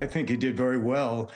I think he did very well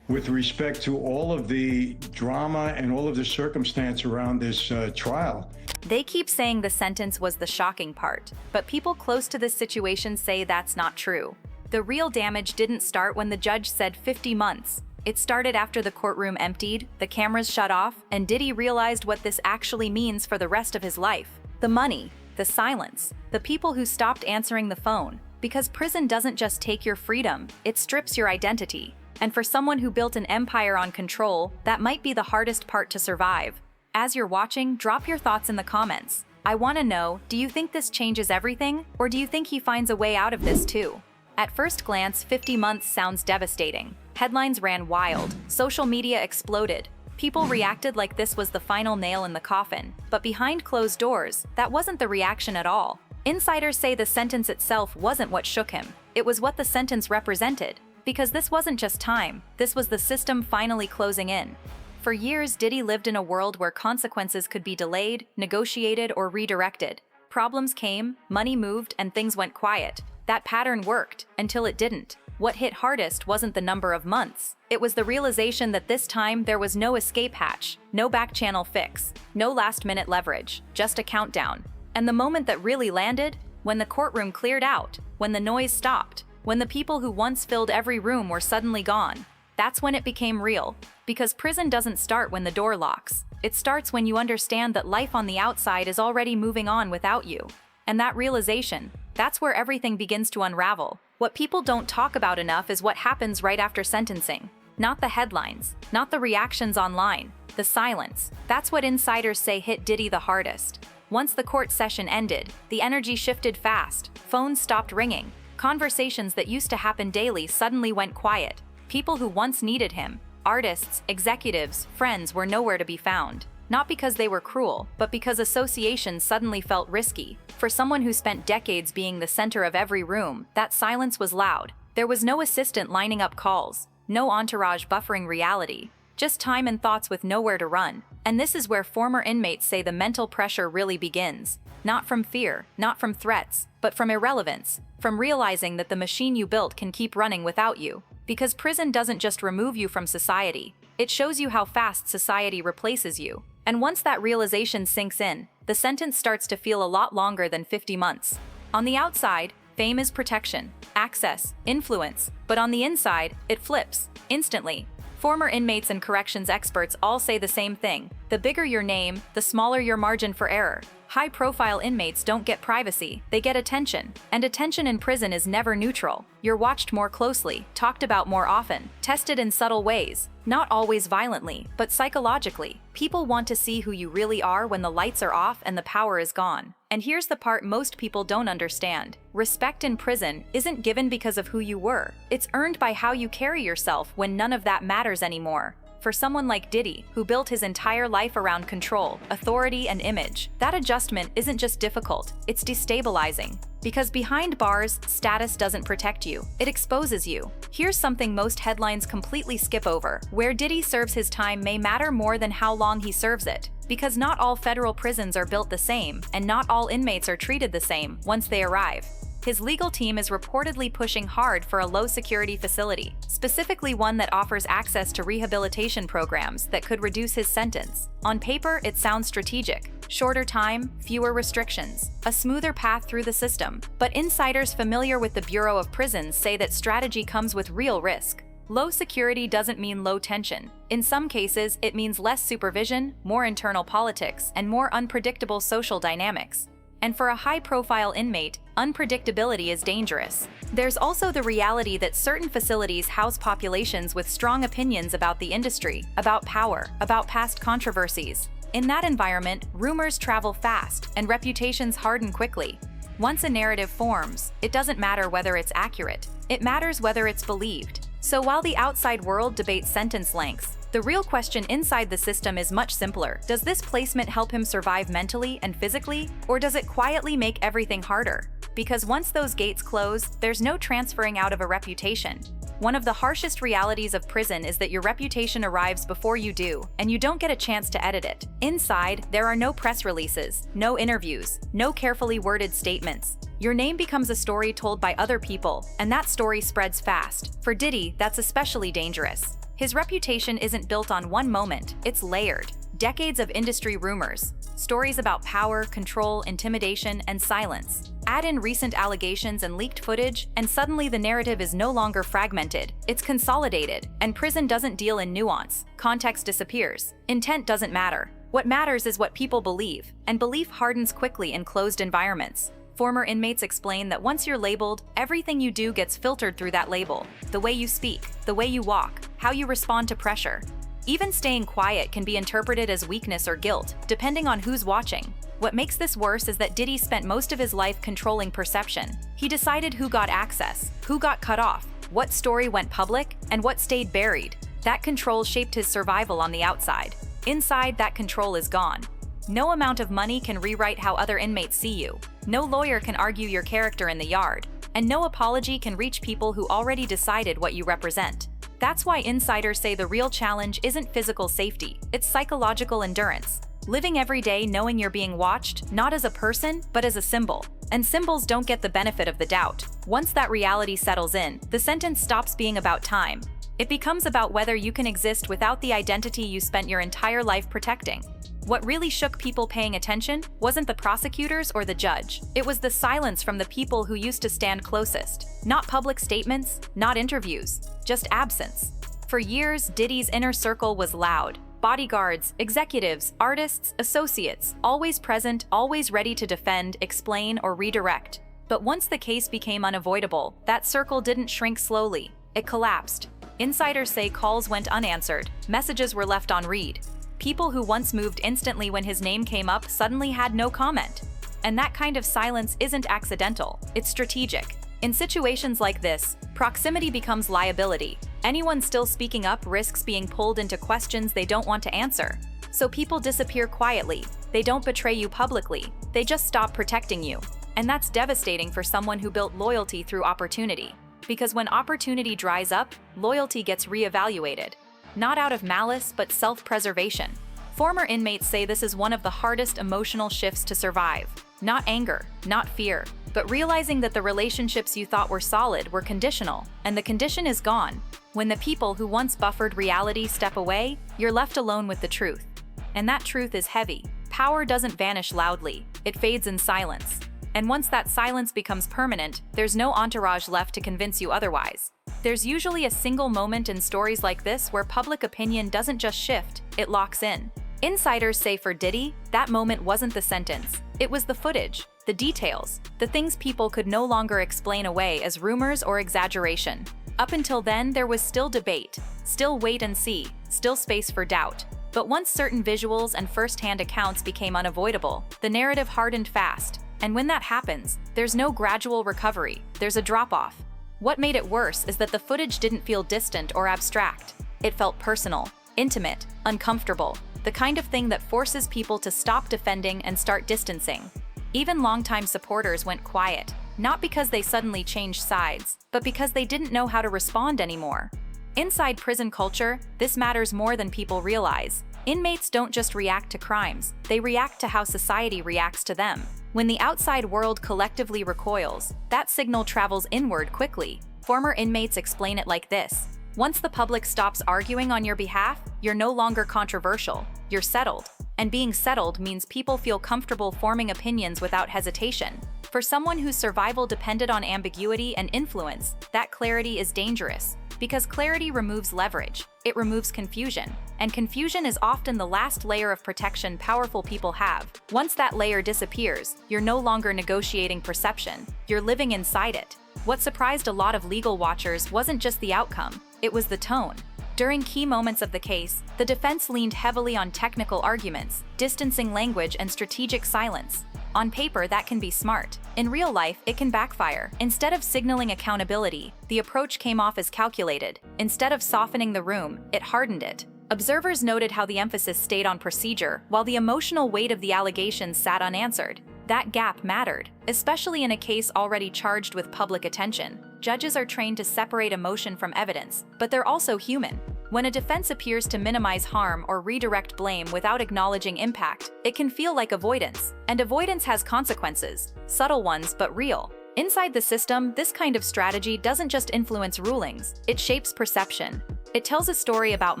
with respect to all of the drama and all of the circumstance around this trial. They keep saying the sentence was the shocking part, but people close to this situation say that's not true. The real damage didn't start when the judge said 50 months. It started after the courtroom emptied, the cameras shut off, and Diddy realized what this actually means for the rest of his life. The money, the silence, the people who stopped answering the phone. Because prison doesn't just take your freedom, it strips your identity. And for someone who built an empire on control, that might be the hardest part to survive. As you're watching, drop your thoughts in the comments. I want to know, do you think this changes everything, or do you think he finds a way out of this too? At first glance, 50 months sounds devastating. Headlines ran wild, social media exploded. People reacted like this was the final nail in the coffin. But behind closed doors, that wasn't the reaction at all. Insiders say the sentence itself wasn't what shook him. It was what the sentence represented. Because this wasn't just time, this was the system finally closing in. For years, Diddy lived in a world where consequences could be delayed, negotiated, or redirected. Problems came, money moved, and things went quiet. That pattern worked, until it didn't. What hit hardest wasn't the number of months. It was the realization that this time there was no escape hatch, no back-channel fix, no last-minute leverage, just a countdown. And the moment that really landed, when the courtroom cleared out, when the noise stopped, when the people who once filled every room were suddenly gone, that's when it became real. Because prison doesn't start when the door locks. It starts when you understand that life on the outside is already moving on without you. And that realization, that's where everything begins to unravel. What people don't talk about enough is what happens right after sentencing. Not the headlines, not the reactions online, the silence. That's what insiders say hit Diddy the hardest. Once the court session ended, the energy shifted fast. Phones stopped ringing. Conversations that used to happen daily suddenly went quiet. People who once needed him, artists, executives, friends, were nowhere to be found. Not because they were cruel, but because association suddenly felt risky. For someone who spent decades being the center of every room, that silence was loud. There was no assistant lining up calls, no entourage buffering reality, just time and thoughts with nowhere to run. And this is where former inmates say the mental pressure really begins. Not from fear, not from threats, but from irrelevance, from realizing that the machine you built can keep running without you. Because prison doesn't just remove you from society, it shows you how fast society replaces you. And once that realization sinks in, the sentence starts to feel a lot longer than 50 months. On the outside, fame is protection, access, influence, but on the inside, it flips, instantly. Former inmates and corrections experts all say the same thing. The bigger your name, the smaller your margin for error. High-profile inmates don't get privacy, they get attention. And attention in prison is never neutral. You're watched more closely, talked about more often, tested in subtle ways. Not always violently, but psychologically. People want to see who you really are when the lights are off and the power is gone. And here's the part most people don't understand. Respect in prison isn't given because of who you were. It's earned by how you carry yourself when none of that matters anymore. For someone like Diddy, who built his entire life around control, authority, and image, that adjustment isn't just difficult, it's destabilizing. Because behind bars, status doesn't protect you, it exposes you. Here's something most headlines completely skip over. Where Diddy serves his time may matter more than how long he serves it. Because not all federal prisons are built the same, and not all inmates are treated the same once they arrive. His legal team is reportedly pushing hard for a low-security facility, specifically one that offers access to rehabilitation programs that could reduce his sentence. On paper, it sounds strategic. Shorter time, fewer restrictions, a smoother path through the system. But insiders familiar with the Bureau of Prisons say that strategy comes with real risk. Low security doesn't mean low tension. In some cases, it means less supervision, more internal politics, and more unpredictable social dynamics. And for a high-profile inmate, unpredictability is dangerous. There's also the reality that certain facilities house populations with strong opinions about the industry, about power, about past controversies. In that environment, rumors travel fast, and reputations harden quickly. Once a narrative forms, it doesn't matter whether it's accurate. It matters whether it's believed. So while the outside world debates sentence lengths, the real question inside the system is much simpler. Does this placement help him survive mentally and physically, or does it quietly make everything harder? Because once those gates close, there's no transferring out of a reputation. One of the harshest realities of prison is that your reputation arrives before you do, and you don't get a chance to edit it. Inside, there are no press releases, no interviews, no carefully worded statements. Your name becomes a story told by other people, and that story spreads fast. For Diddy, that's especially dangerous. His reputation isn't built on one moment, it's layered. Decades of industry rumors, stories about power, control, intimidation, and silence. Add in recent allegations and leaked footage, and suddenly the narrative is no longer fragmented, it's consolidated, and prison doesn't deal in nuance. Context disappears. Intent doesn't matter. What matters is what people believe, and belief hardens quickly in closed environments. Former inmates explain that once you're labeled, everything you do gets filtered through that label. The way you speak, the way you walk, how you respond to pressure. Even staying quiet can be interpreted as weakness or guilt, depending on who's watching. What makes this worse is that Diddy spent most of his life controlling perception. He decided who got access, who got cut off, what story went public, and what stayed buried. That control shaped his survival on the outside. Inside, that control is gone. No amount of money can rewrite how other inmates see you. No lawyer can argue your character in the yard. And no apology can reach people who already decided what you represent. That's why insiders say the real challenge isn't physical safety, it's psychological endurance. Living every day knowing you're being watched, not as a person, but as a symbol. And symbols don't get the benefit of the doubt. Once that reality settles in, the sentence stops being about time. It becomes about whether you can exist without the identity you spent your entire life protecting. What really shook people paying attention wasn't the prosecutors or the judge. It was the silence from the people who used to stand closest. Not public statements, not interviews, just absence. For years, Diddy's inner circle was loud. Bodyguards, executives, artists, associates, always present, always ready to defend, explain, or redirect. But once the case became unavoidable, that circle didn't shrink slowly. It collapsed. Insiders say calls went unanswered, messages were left on read. People who once moved instantly when his name came up suddenly had no comment. And that kind of silence isn't accidental, it's strategic. In situations like this, proximity becomes liability. Anyone still speaking up risks being pulled into questions they don't want to answer. So people disappear quietly. They don't betray you publicly. They just stop protecting you. And that's devastating for someone who built loyalty through opportunity. Because when opportunity dries up, loyalty gets reevaluated. Not out of malice, but self-preservation. Former inmates say this is one of the hardest emotional shifts to survive. Not anger, not fear, but realizing that the relationships you thought were solid were conditional, and the condition is gone. When the people who once buffered reality step away, you're left alone with the truth. And that truth is heavy. Power doesn't vanish loudly, it fades in silence. And once that silence becomes permanent, there's no entourage left to convince you otherwise. There's usually a single moment in stories like this where public opinion doesn't just shift, it locks in. Insiders say for Diddy, that moment wasn't the sentence. It was the footage, the details, the things people could no longer explain away as rumors or exaggeration. Up until then, there was still debate, still wait and see, still space for doubt. But once certain visuals and first-hand accounts became unavoidable, the narrative hardened fast. And when that happens, there's no gradual recovery, there's a drop-off. What made it worse is that the footage didn't feel distant or abstract. It felt personal, intimate, uncomfortable, the kind of thing that forces people to stop defending and start distancing. Even longtime supporters went quiet, not because they suddenly changed sides, but because they didn't know how to respond anymore. Inside prison culture, this matters more than people realize. Inmates don't just react to crimes, they react to how society reacts to them. When the outside world collectively recoils, that signal travels inward quickly. Former inmates explain it like this. Once the public stops arguing on your behalf, you're no longer controversial, you're settled. And being settled means people feel comfortable forming opinions without hesitation. For someone whose survival depended on ambiguity and influence, that clarity is dangerous. Because clarity removes leverage, it removes confusion. And confusion is often the last layer of protection powerful people have. Once that layer disappears, you're no longer negotiating perception, you're living inside it. What surprised a lot of legal watchers wasn't just the outcome, it was the tone. During key moments of the case, the defense leaned heavily on technical arguments, distancing language, and strategic silence. On paper, that can be smart. In real life, it can backfire. Instead of signaling accountability, the approach came off as calculated. Instead of softening the room, it hardened it. Observers noted how the emphasis stayed on procedure, while the emotional weight of the allegations sat unanswered. That gap mattered, especially in a case already charged with public attention. Judges are trained to separate emotion from evidence, but they're also human. When a defense appears to minimize harm or redirect blame without acknowledging impact, it can feel like avoidance. And avoidance has consequences, subtle ones but real. Inside the system, this kind of strategy doesn't just influence rulings, it shapes perception. It tells a story about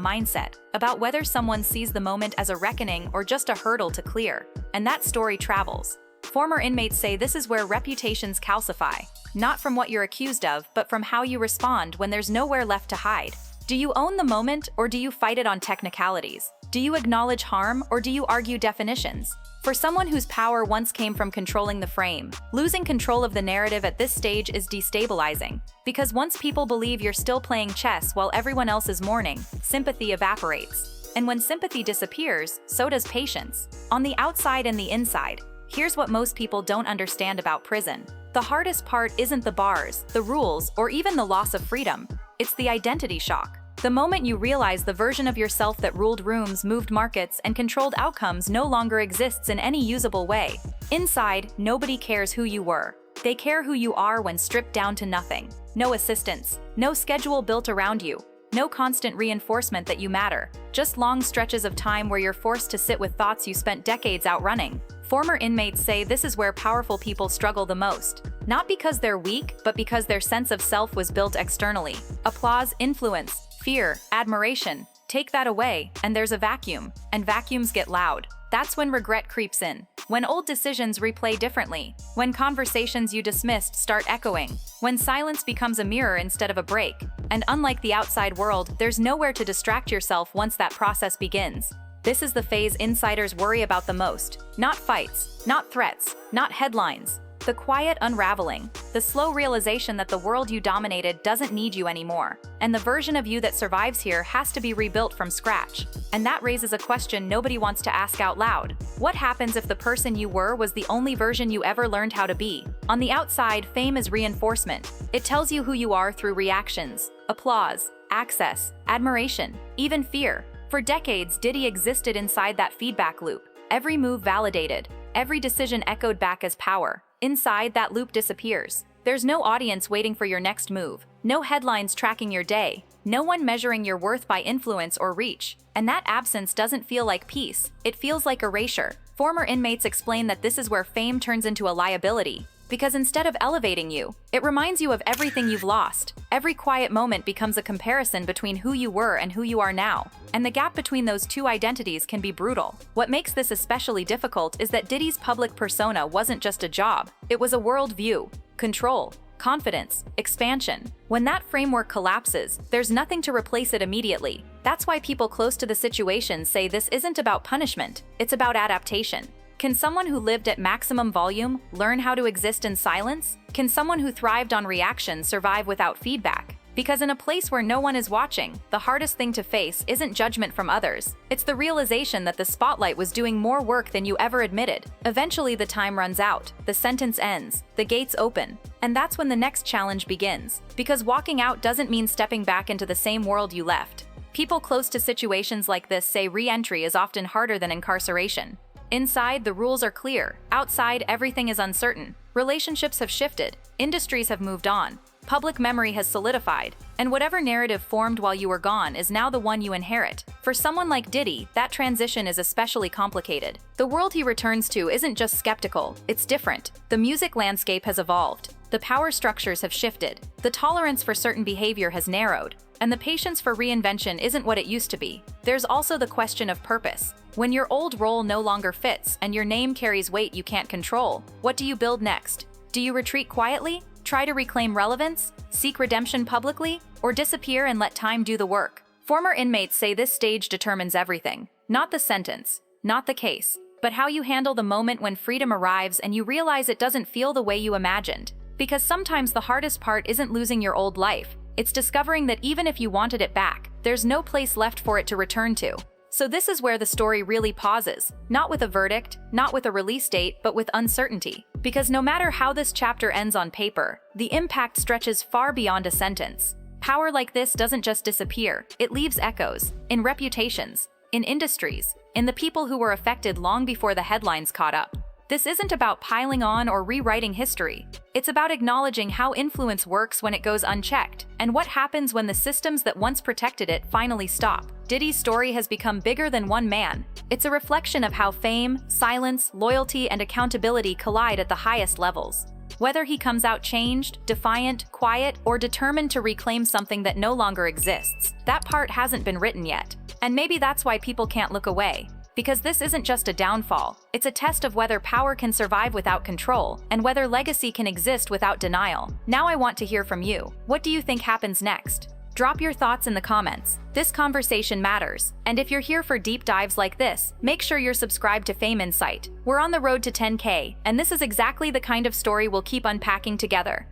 mindset, about whether someone sees the moment as a reckoning or just a hurdle to clear. And that story travels. Former inmates say this is where reputations calcify, not from what you're accused of, but from how you respond when there's nowhere left to hide. Do you own the moment, or do you fight it on technicalities? Do you acknowledge harm, or do you argue definitions? For someone whose power once came from controlling the frame, losing control of the narrative at this stage is destabilizing. Because once people believe you're still playing chess while everyone else is mourning, sympathy evaporates. And when sympathy disappears, so does patience. On the outside and the inside, here's what most people don't understand about prison. The hardest part isn't the bars, the rules, or even the loss of freedom. It's the identity shock. The moment you realize the version of yourself that ruled rooms, moved markets, and controlled outcomes no longer exists in any usable way. Inside, nobody cares who you were. They care who you are when stripped down to nothing. No assistance, no schedule built around you, no constant reinforcement that you matter. Just long stretches of time where you're forced to sit with thoughts you spent decades outrunning. Former inmates say this is where powerful people struggle the most. Not because they're weak, but because their sense of self was built externally. Applause, influence, fear, admiration. Take that away, and there's a vacuum. And vacuums get loud. That's when regret creeps in. When old decisions replay differently. When conversations you dismissed start echoing. When silence becomes a mirror instead of a break. And unlike the outside world, there's nowhere to distract yourself once that process begins. This is the phase insiders worry about the most. Not fights, not threats, not headlines. The quiet unraveling, the slow realization that the world you dominated doesn't need you anymore, and the version of you that survives here has to be rebuilt from scratch. And that raises a question nobody wants to ask out loud. What happens if the person you were was the only version you ever learned how to be? On the outside, fame is reinforcement. It tells you who you are through reactions, applause, access, admiration, even fear. For decades, Diddy existed inside that feedback loop. Every move validated, every decision echoed back as power. Inside, that loop disappears. There's no audience waiting for your next move, no headlines tracking your day, no one measuring your worth by influence or reach. And that absence doesn't feel like peace, it feels like erasure. Former inmates explain that this is where fame turns into a liability. Because instead of elevating you, it reminds you of everything you've lost. Every quiet moment becomes a comparison between who you were and who you are now. And the gap between those two identities can be brutal. What makes this especially difficult is that Diddy's public persona wasn't just a job, it was a worldview, control, confidence, expansion. When that framework collapses, there's nothing to replace it immediately. That's why people close to the situation say this isn't about punishment, it's about adaptation. Can someone who lived at maximum volume learn how to exist in silence? Can someone who thrived on reaction survive without feedback? Because in a place where no one is watching, the hardest thing to face isn't judgment from others. It's the realization that the spotlight was doing more work than you ever admitted. Eventually, the time runs out, the sentence ends, the gates open. And that's when the next challenge begins. Because walking out doesn't mean stepping back into the same world you left. People close to situations like this say re-entry is often harder than incarceration. Inside, the rules are clear. Outside, everything is uncertain. Relationships have shifted. Industries have moved on. Public memory has solidified. And whatever narrative formed while you were gone is now the one you inherit. For someone like Diddy, that transition is especially complicated. The world he returns to isn't just skeptical, it's different. The music landscape has evolved. The power structures have shifted. The tolerance for certain behavior has narrowed. And the patience for reinvention isn't what it used to be. There's also the question of purpose. When your old role no longer fits and your name carries weight you can't control, what do you build next? Do you retreat quietly? Try to reclaim relevance? Seek redemption publicly? Or disappear and let time do the work? Former inmates say this stage determines everything. Not the sentence, not the case, but how you handle the moment when freedom arrives and you realize it doesn't feel the way you imagined. Because sometimes the hardest part isn't losing your old life. It's discovering that even if you wanted it back, there's no place left for it to return to. So this is where the story really pauses, not with a verdict, not with a release date, but with uncertainty. Because no matter how this chapter ends on paper, the impact stretches far beyond a sentence. Power like this doesn't just disappear, it leaves echoes, in reputations, in industries, in the people who were affected long before the headlines caught up. This isn't about piling on or rewriting history. It's about acknowledging how influence works when it goes unchecked, and what happens when the systems that once protected it finally stop. Diddy's story has become bigger than one man. It's a reflection of how fame, silence, loyalty, and accountability collide at the highest levels. Whether he comes out changed, defiant, quiet, or determined to reclaim something that no longer exists, that part hasn't been written yet. And maybe that's why people can't look away. Because this isn't just a downfall, it's a test of whether power can survive without control, and whether legacy can exist without denial. Now I want to hear from you. What do you think happens next? Drop your thoughts in the comments. This conversation matters, and if you're here for deep dives like this, make sure you're subscribed to Fame Insight. We're on the road to 10K, and this is exactly the kind of story we'll keep unpacking together.